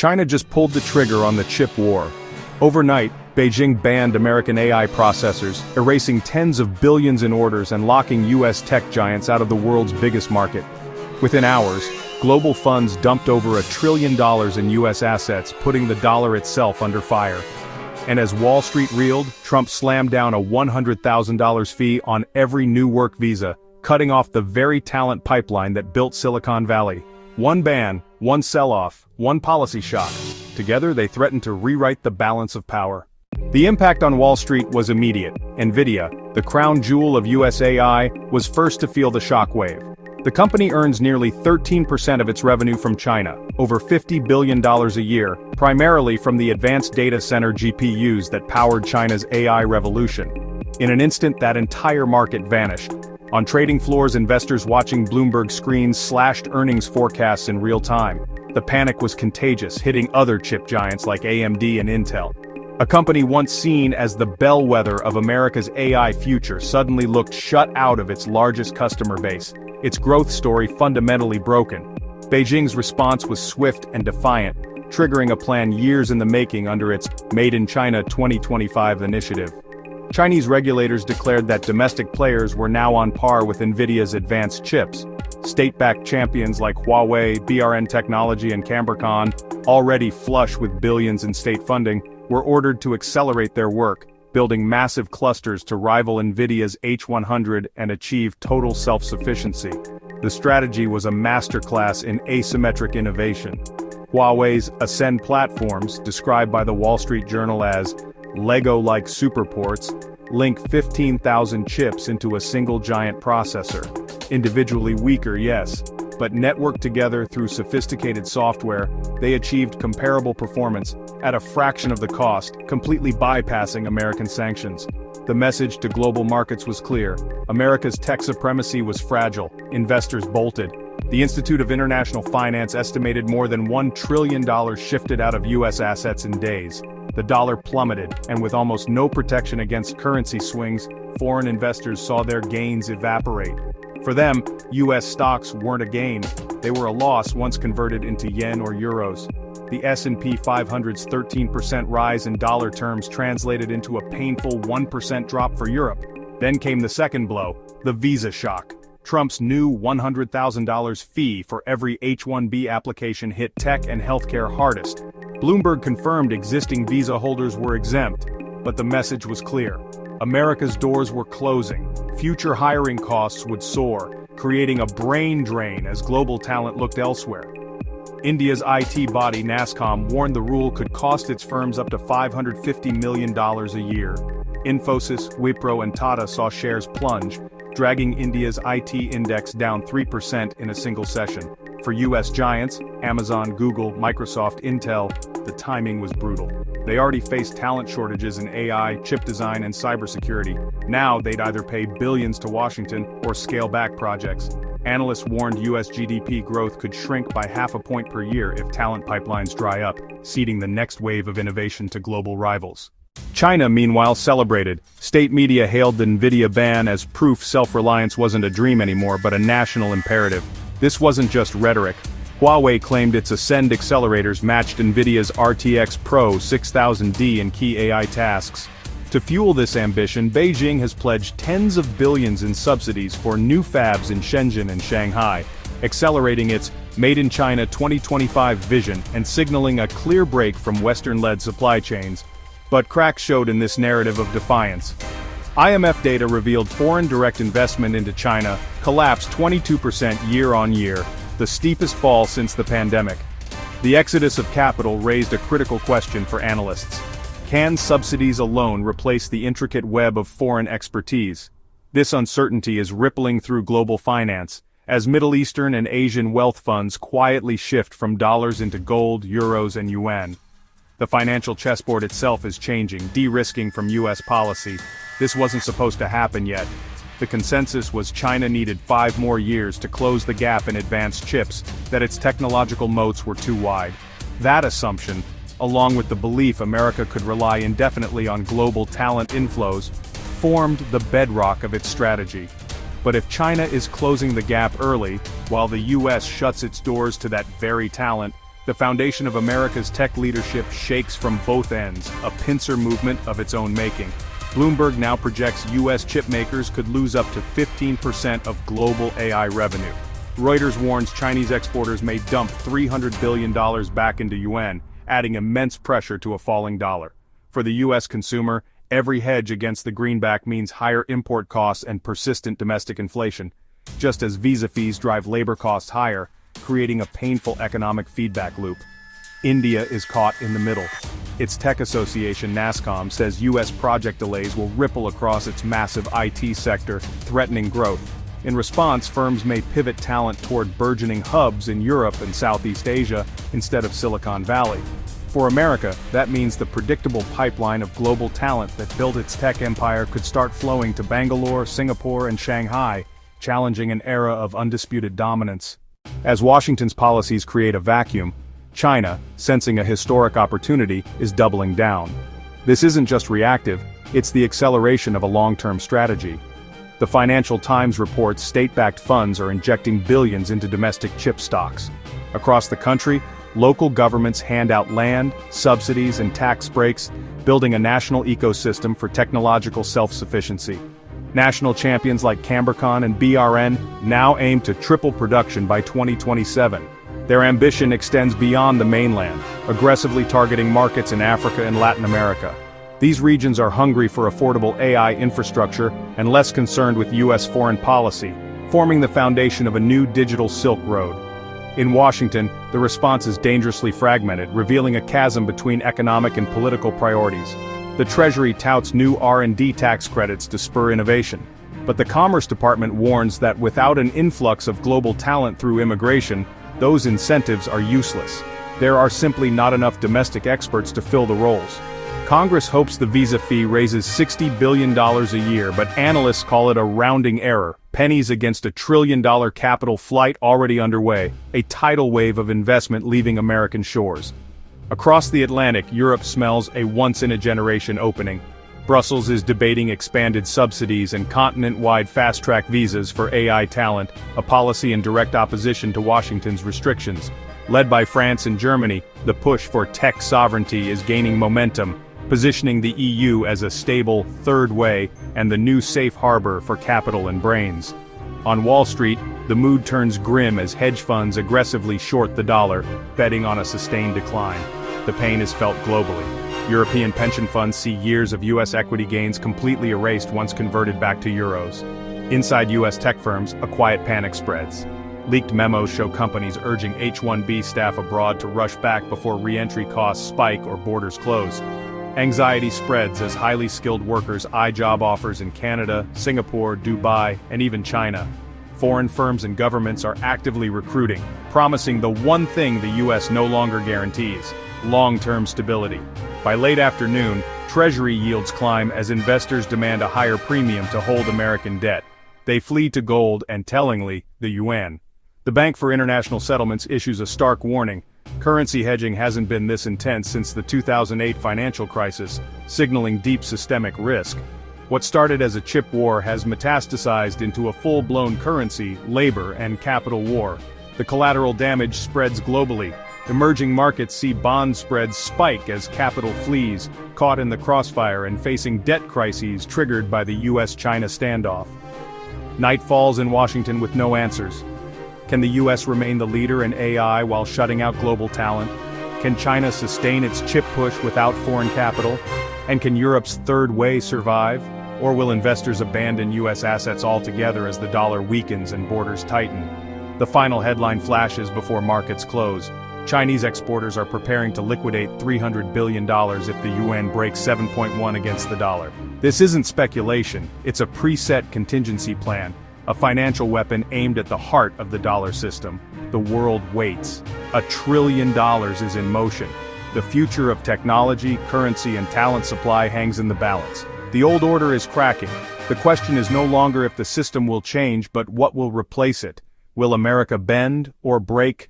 China just pulled the trigger on the chip war. Overnight, Beijing banned American AI processors, erasing tens of billions in orders and locking US tech giants out of the world's biggest market. Within hours, global funds dumped over $1 trillion in US assets, putting the dollar itself under fire. And as Wall Street reeled, Trump slammed down a $100,000 fee on every new work visa, cutting off the very talent pipeline that built Silicon Valley. One ban, one sell-off, one policy shock. Together they threatened to rewrite the balance of power. The impact on Wall Street was immediate. NVIDIA, the crown jewel of US AI, was first to feel the shockwave. The company earns nearly 13% of its revenue from China, over $50 billion a year, primarily from the advanced data center GPUs that powered China's AI revolution. In an instant, that entire market vanished. On trading floors, investors watching Bloomberg screens slashed earnings forecasts in real time. The panic was contagious, hitting other chip giants like AMD and Intel. A company once seen as the bellwether of America's AI future suddenly looked shut out of its largest customer base, its growth story fundamentally broken. Beijing's response was swift and defiant, triggering a plan years in the making under its Made in China 2025 initiative. Chinese regulators declared that domestic players were now on par with NVIDIA's advanced chips. State-backed champions like Huawei, BRN Technology and Cambricon, already flush with billions in state funding, were ordered to accelerate their work, building massive clusters to rival NVIDIA's H100 and achieve total self-sufficiency. The strategy was a masterclass in asymmetric innovation. Huawei's Ascend platforms, described by the Wall Street Journal as Lego-like superports, link 15,000 chips into a single giant processor. Individually weaker, yes, but networked together through sophisticated software, they achieved comparable performance at a fraction of the cost, completely bypassing American sanctions. The message to global markets was clear. America's tech supremacy was fragile. Investors bolted. The Institute of International Finance estimated more than $1 trillion shifted out of US assets in days. The dollar plummeted, and with almost no protection against currency swings, foreign investors saw their gains evaporate. For them, US stocks weren't a gain, they were a loss once converted into yen or euros. The S&P 500's 13% rise in dollar terms translated into a painful 1% drop for Europe. Then came the second blow, the visa shock. Trump's new $100,000 fee for every H-1B application hit tech and healthcare hardest. Bloomberg confirmed existing visa holders were exempt, but the message was clear. America's doors were closing. Future hiring costs would soar, creating a brain drain as global talent looked elsewhere. India's IT body NASSCOM warned the rule could cost its firms up to $550 million a year. Infosys, Wipro and Tata saw shares plunge, dragging India's IT index down 3% in a single session. For US giants, Amazon, Google, Microsoft, Intel, the timing was brutal. They already faced talent shortages in AI, chip design and cybersecurity. Now they'd either pay billions to Washington or scale back projects. Analysts warned US GDP growth could shrink by 0.5 point per year if talent pipelines dry up, ceding the next wave of innovation to global rivals. China, meanwhile, celebrated. State media hailed the NVIDIA ban as proof self-reliance wasn't a dream anymore but a national imperative. This wasn't just rhetoric. Huawei claimed its Ascend accelerators matched NVIDIA's RTX Pro 6000D in key AI tasks. To fuel this ambition, Beijing has pledged tens of billions in subsidies for new fabs in Shenzhen and Shanghai, accelerating its Made in China 2025 vision and signaling a clear break from Western-led supply chains. But cracks showed in this narrative of defiance. IMF data revealed foreign direct investment into China collapsed 22% year-on-year, the steepest fall since the pandemic. The exodus of capital raised a critical question for analysts. Can subsidies alone replace the intricate web of foreign expertise? This uncertainty is rippling through global finance, as Middle Eastern and Asian wealth funds quietly shift from dollars into gold, euros and yuan. The financial chessboard itself is changing, de-risking from US policy. This wasn't supposed to happen yet. The consensus was China needed 5 more years to close the gap in advanced chips, that its technological moats were too wide. That assumption, along with the belief America could rely indefinitely on global talent inflows, formed the bedrock of its strategy. But if China is closing the gap early, while the US shuts its doors to that very talent, The foundation of America's tech leadership shakes from both ends, a pincer movement of its own making. Bloomberg now projects U.S. chip makers could lose up to 15% of global AI revenue. Reuters warns Chinese exporters may dump $300 billion back into yuan, adding immense pressure to a falling dollar. For the U.S. consumer, every hedge against the greenback means higher import costs and persistent domestic inflation, just as visa fees drive labor costs higher, creating a painful economic feedback loop. India is caught in the middle. Its tech association NASSCOM says U.S. project delays will ripple across its massive IT sector, threatening growth. In response, firms may pivot talent toward burgeoning hubs in Europe and Southeast Asia instead of Silicon Valley. For America, that means the predictable pipeline of global talent that built its tech empire could start flowing to Bangalore, Singapore, and Shanghai, challenging an era of undisputed dominance. As Washington's policies create a vacuum, China, sensing a historic opportunity, is doubling down. This isn't just reactive, it's the acceleration of a long-term strategy. The Financial Times reports state-backed funds are injecting billions into domestic chip stocks. Across the country, local governments hand out land, subsidies, and tax breaks, building a national ecosystem for technological self-sufficiency. National champions like Cambricon and BRN now aim to triple production by 2027. Their ambition extends beyond the mainland, aggressively targeting markets in Africa and Latin America. These regions are hungry for affordable AI infrastructure and less concerned with U.S. foreign policy, forming the foundation of a new digital Silk Road. In Washington, the response is dangerously fragmented, revealing a chasm between economic and political priorities. The Treasury touts new R&D tax credits to spur innovation. But the Commerce Department warns that without an influx of global talent through immigration, those incentives are useless. There are simply not enough domestic experts to fill the roles. Congress hopes the visa fee raises $60 billion a year, but analysts call it a rounding error, pennies against $1 trillion capital flight already underway, a tidal wave of investment leaving American shores. Across the Atlantic, Europe smells a once-in-a-generation opening. Brussels is debating expanded subsidies and continent-wide fast-track visas for AI talent, a policy in direct opposition to Washington's restrictions. Led by France and Germany, the push for tech sovereignty is gaining momentum, positioning the EU as a stable third way and the new safe harbor for capital and brains. On Wall Street, the mood turns grim as hedge funds aggressively short the dollar, betting on a sustained decline. The pain is felt globally. European pension funds see years of U.S. equity gains completely erased once converted back to euros. Inside U.S. tech firms, a quiet panic spreads. Leaked memos show companies urging H-1B staff abroad to rush back before re-entry costs spike or borders close. Anxiety spreads as highly skilled workers eye job offers in Canada, Singapore, Dubai, and even China. Foreign firms and governments are actively recruiting, promising the one thing the U.S. no longer guarantees: long-term stability. By late afternoon, Treasury yields climb as investors demand a higher premium to hold American debt. They flee to gold and, tellingly, the yuan. The Bank for International Settlements issues a stark warning: currency hedging hasn't been this intense since the 2008 financial crisis, signaling deep systemic risk. What started as a chip war has metastasized into a full-blown currency, labor, and capital war. The collateral damage spreads globally. Emerging markets see bond spreads spike as capital flees, caught in the crossfire and facing debt crises triggered by the U.S.-China standoff. Night falls in Washington with no answers. Can the U.S. remain the leader in AI while shutting out global talent? Can China sustain its chip push without foreign capital? And can Europe's third way survive? Or will investors abandon U.S. assets altogether as the dollar weakens and borders tighten? The final headline flashes before markets close. Chinese exporters are preparing to liquidate $300 billion if the yuan breaks 7.1 against the dollar. This isn't speculation, it's a preset contingency plan, a financial weapon aimed at the heart of the dollar system. The world waits. $1 trillion is in motion. The future of technology, currency, and talent supply hangs in the balance. The old order is cracking. The question is no longer if the system will change, but what will replace it. Will America bend or break?